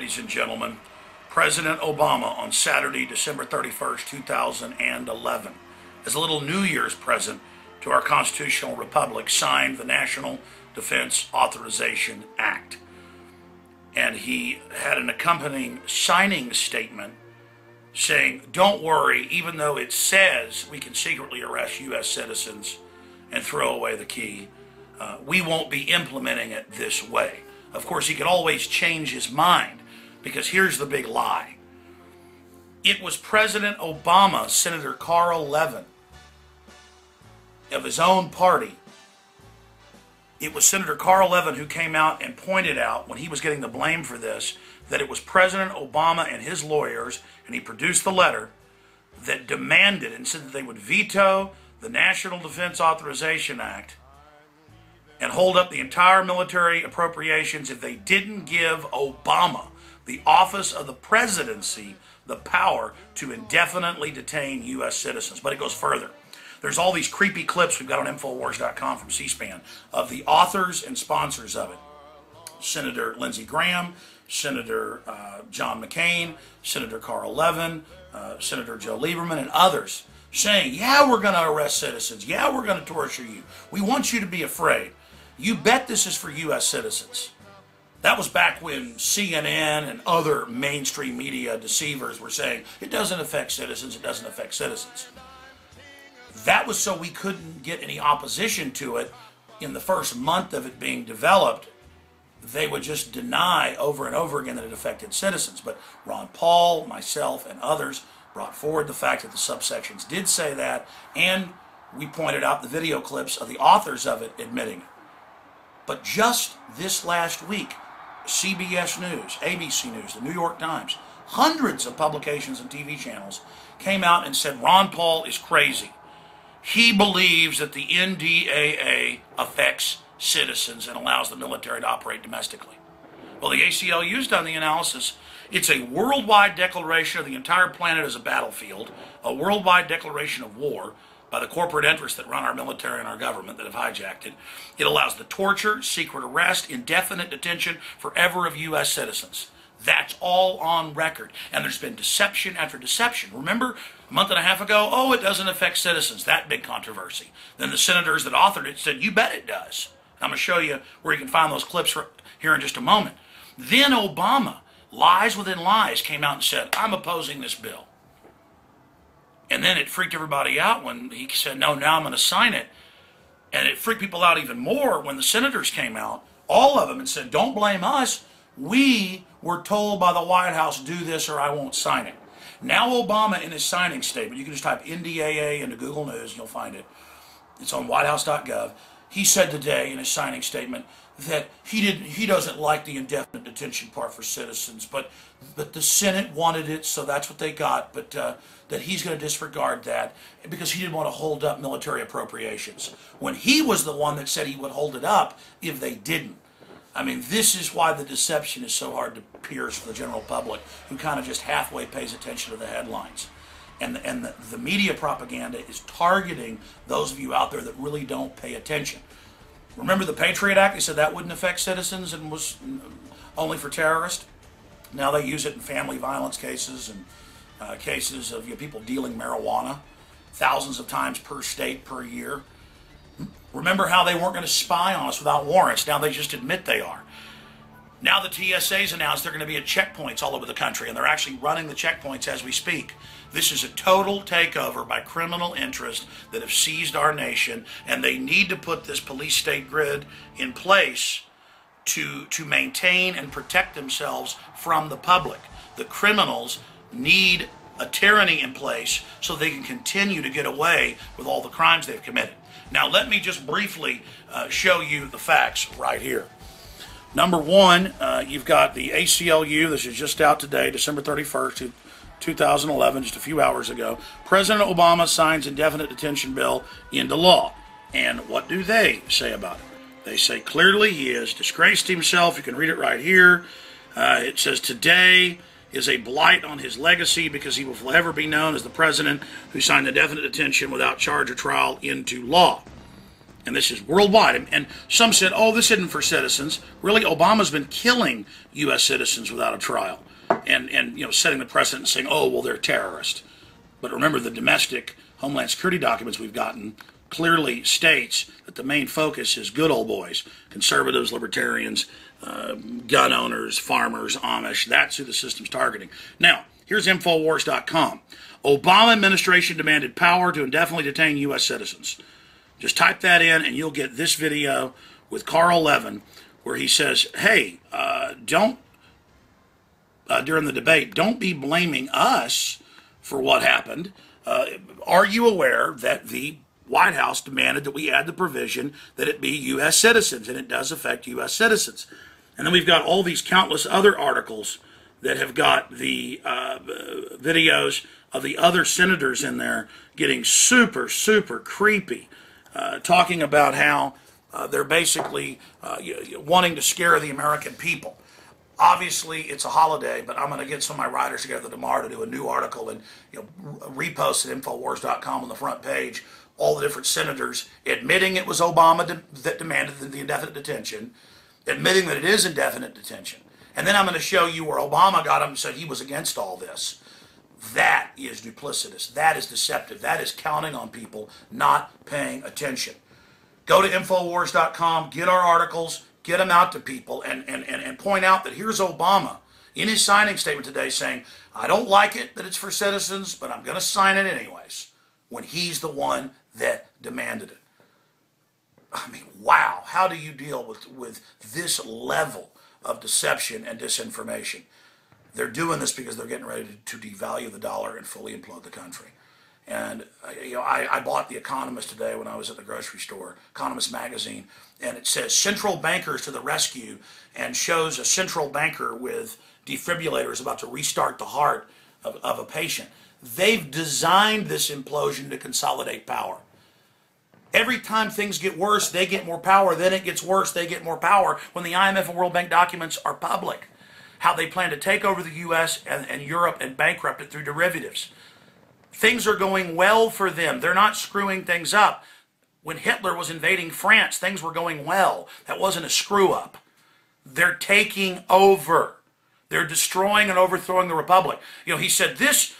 ladies and gentlemen, President Obama on Saturday, December 31st, 2011, as a little New Year's present to our constitutional republic, signed the National Defense Authorization Act. And he had an accompanying signing statement saying, don't worry, even though it says we can secretly arrest U.S. citizens and throw away the key, we won't be implementing it this way. Of course, he could always change his mind, because here's the big lie. It was President Obama, Senator Carl Levin, of his own party. It was Senator Carl Levin who came out and pointed out, when he was getting the blame for this, that it was President Obama and his lawyers, and he produced the letter, that demanded and said that they would veto the National Defense Authorization Act and hold up the entire military appropriations if they didn't give Obama, the office of the presidency, the power to indefinitely detain U.S. citizens. But it goes further. There's all these creepy clips we've got on Infowars.com from C-SPAN of the authors and sponsors of it. Senator Lindsey Graham, Senator John McCain, Senator Carl Levin, Senator Joe Lieberman, and others saying, yeah, we're going to arrest citizens. Yeah, we're going to torture you. We want you to be afraid. You bet this is for U.S. citizens. That was back when CNN and other mainstream media deceivers were saying, it doesn't affect citizens, it doesn't affect citizens. That was so we couldn't get any opposition to it in the first month of it being developed. They would just deny over and over again that it affected citizens. But Ron Paul, myself, and others brought forward the fact that the subsections did say that, and we pointed out the video clips of the authors of it admitting it. But just this last week, CBS News, ABC News, the New York Times, hundreds of publications and TV channels came out and said Ron Paul is crazy. He believes that the NDAA affects citizens and allows the military to operate domestically. Well, the ACLU's done the analysis. It's a worldwide declaration of the entire planet as a battlefield, a worldwide declaration of war by the corporate interests that run our military and our government that have hijacked it. It allows the torture, secret arrest, indefinite detention forever of U.S. citizens. That's all on record. And there's been deception after deception. Remember, a month and a half ago, oh, it doesn't affect citizens. That big controversy. Then the senators that authored it said, you bet it does. I'm going to show you where you can find those clips here in just a moment. Then Obama, lies within lies, came out and said, I'm opposing this bill. And then it freaked everybody out when he said, no, now I'm going to sign it. And it freaked people out even more when the senators came out, all of them, and said, don't blame us. We were told by the White House, do this or I won't sign it. Now Obama, in his signing statement, you can just type NDAA into Google News and you'll find it. It's on whitehouse.gov. He said today in his signing statement that he doesn't like the indefinite detention part for citizens, but the Senate wanted it, so that's what they got, but that he's going to disregard that because he didn't want to hold up military appropriations, when he was the one that said he would hold it up if they didn't. I mean, this is why the deception is so hard to pierce for the general public, who kind of just halfway pays attention to the headlines. And the media propaganda is targeting those of you out there that really don't pay attention. Remember the Patriot Act? They said that wouldn't affect citizens and was only for terrorists. Now they use it in family violence cases and cases of people dealing marijuana, thousands of times per state per year. Remember how they weren't going to spy on us without warrants. Now they just admit they are. Now the TSA's announced they're going to be at checkpoints all over the country, and they're actually running the checkpoints as we speak. This is a total takeover by criminal interests that have seized our nation, and they need to put this police-state grid in place to maintain and protect themselves from the public. The criminals need a tyranny in place so they can continue to get away with all the crimes they've committed. Now let me just briefly show you the facts right here. Number one, you've got the ACLU. This is just out today, December 31st, 2011, just a few hours ago. President Obama signs indefinite detention bill into law. And what do they say about it? They say clearly he has disgraced himself. You can read it right here. It says today is a blight on his legacy because he will forever be known as the president who signed indefinite detention without charge or trial into law. And this is worldwide. And some said, oh, this isn't for citizens. Really, Obama's been killing U.S. citizens without a trial. And setting the precedent and saying, oh, well, they're terrorists. But remember, the domestic Homeland Security documents we've gotten clearly states that the main focus is good old boys, conservatives, libertarians, gun owners, farmers, Amish. That's who the system's targeting. Now, here's Infowars.com. Obama administration demanded power to indefinitely detain U.S. citizens. Just type that in and you'll get this video with Carl Levin where he says, hey, during the debate, don't be blaming us for what happened. Are you aware that the White House demanded that we add the provision that it be U.S. citizens, and it does affect U.S. citizens? And then we've got all these countless other articles that have got the videos of the other senators in there getting super, super creepy, talking about how they're basically wanting to scare the American people. Obviously, it's a holiday, but I'm going to get some of my writers together tomorrow to do a new article and repost at Infowars.com on the front page all the different senators admitting it was Obama that demanded the indefinite detention, admitting that it is indefinite detention. And then I'm going to show you where Obama got him and said he was against all this. That is duplicitous. That is deceptive. That is counting on people not paying attention. Go to Infowars.com, get our articles, get them out to people, and point out that here's Obama in his signing statement today saying, I don't like it that it's for citizens, but I'm going to sign it anyways, when he's the one that demanded it. I mean, wow, how do you deal with this level of deception and disinformation? They're doing this because they're getting ready to devalue the dollar and fully implode the country. And I bought The Economist today when I was at the grocery store, Economist magazine, and it says central bankers to the rescue, and shows a central banker with defibrillators about to restart the heart of a patient. They've designed this implosion to consolidate power. Every time things get worse, they get more power. Then it gets worse, they get more power. When the IMF and World Bank documents are public, how they plan to take over the U.S. and Europe and bankrupt it through derivatives. Things are going well for them. They're not screwing things up. When Hitler was invading France, things were going well. That wasn't a screw up. They're taking over. They're destroying and overthrowing the republic. He said this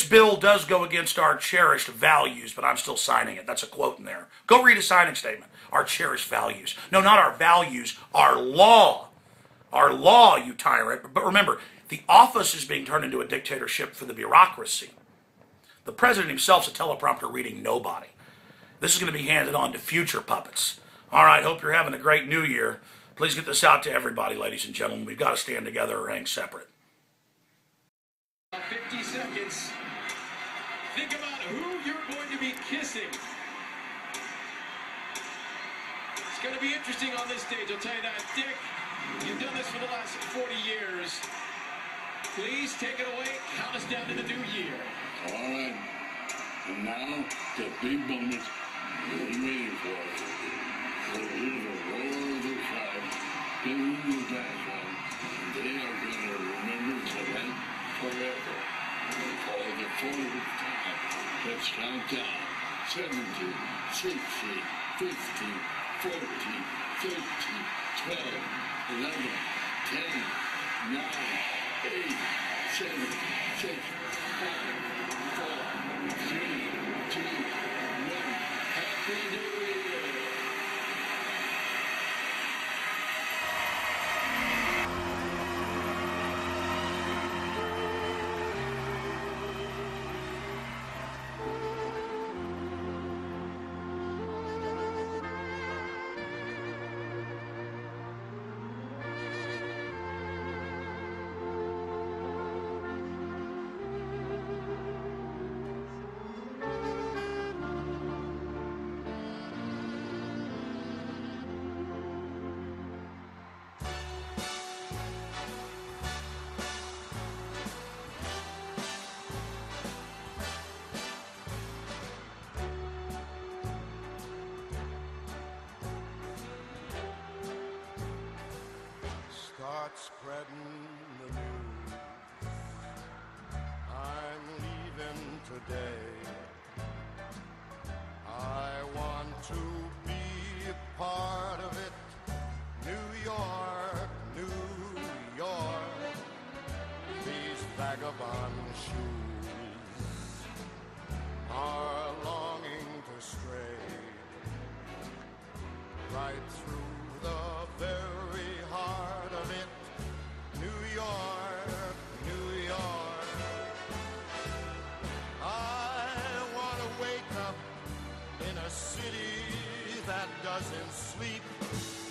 bill does go against our cherished values, but I'm still signing it. That's a quote in there. Go read a signing statement. Our cherished values. No, not our values, our law. Our law, you tyrant. But remember, the office is being turned into a dictatorship for the bureaucracy. The president himself's a teleprompter reading nobody. This is going to be handed on to future puppets. All right, hope you're having a great new year. Please get this out to everybody, ladies and gentlemen. We've got to stand together or hang separate. 50 seconds. Think about who you're going to be kissing. It's going to be interesting on this stage, I'll tell you that. Dick, you've done this for the last 40 years. Please take it away. Count us down to the new year. All right. And now, the big moment we've been waiting for. We'll hear the roar of the crowd, bringing the background, and they are going to remember that forever. We'll call it the forward time. Let's count down. 17, 16, 15, 14, 13, 12, 11, 10, 9, 8, 7, 6, 5, 4, 3, 2, 1. Happy New Year! Start spreading the news. I'm leaving today. I want to be vagabond shoes are longing to stray right through the very heart of it. New York, New York. I want to wake up in a city that doesn't sleep.